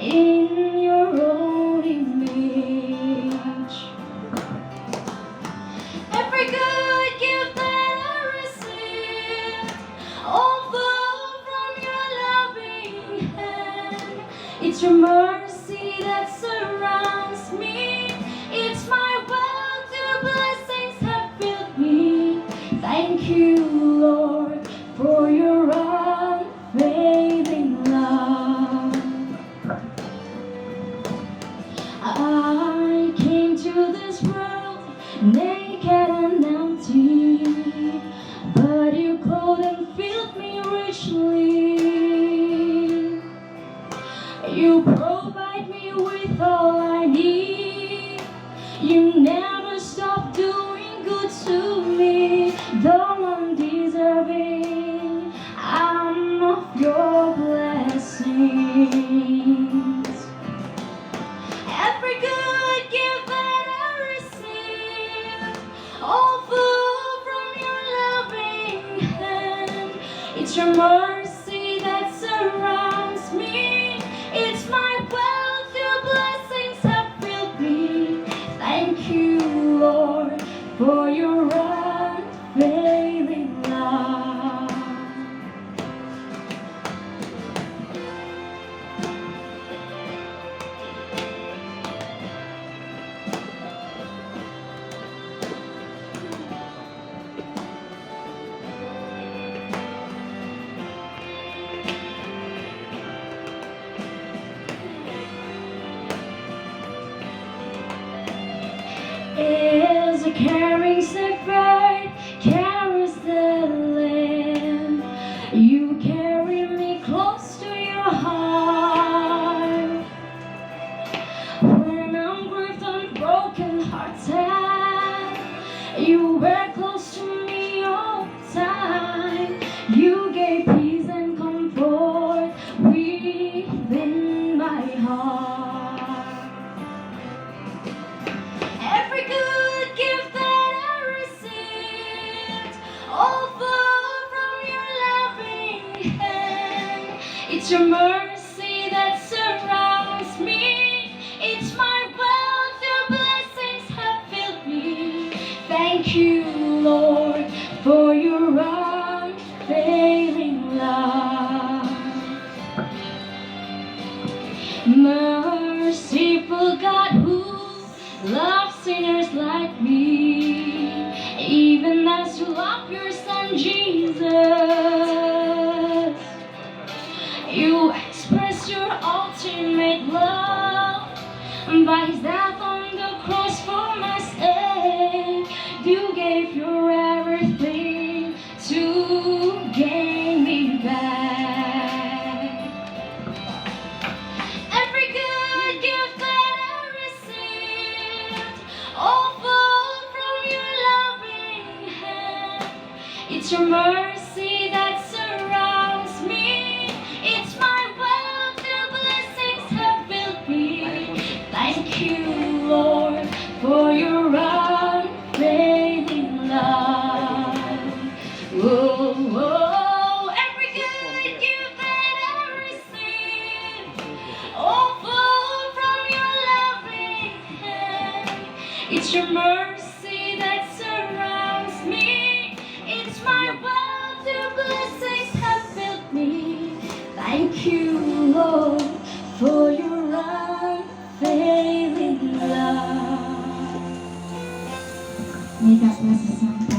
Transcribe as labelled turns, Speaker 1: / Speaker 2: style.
Speaker 1: in your own image. Every good gift that I receive, all flow from your loving hand. It's your mercy that surrounds me. It's my wealth, your blessings have filled me. Thank you, Lord, for your unfailing love. I came to this world naked and empty, but you clothed and filled me richly. You provide me with all I need. You never stop doing good to me. Though undeserving, I'm of your blessings. Every good gift that I receive, all full from your loving hand. It's your mercy that surrounds me. It's my wealth, your blessings have filled me. Thank you, Lord, for your unfailing love. Is a caring shepherd, carries the lamb. You carry me close to your heart. When I'm grieved and broken hearted, you were close to me all the time. You gave peace and comfort within my heart. Every good gift that I received, all full from your loving hand. It's your mercy that surrounds me. It's my wealth, your blessings have filled me. Thank you, Lord, for your unfailing love. Merciful God who love sinners like me, even as you love your son Jesus. You express your ultimate love by his death on the cross for my sake. You gave your everything to gain me back. Every good gift that I received, all full from your loving hand. It's your mercy that surrounds me. It's my wealth, your blessings have filled me. Thank you, Lord, for your unfailing love. Oh, oh, every good gift that I received, all full from your loving hand. It's your mercy that surrounds me. It's my wealth, your blessings have filled me. Thank you, Lord, for your unfailing love. May God bless us all.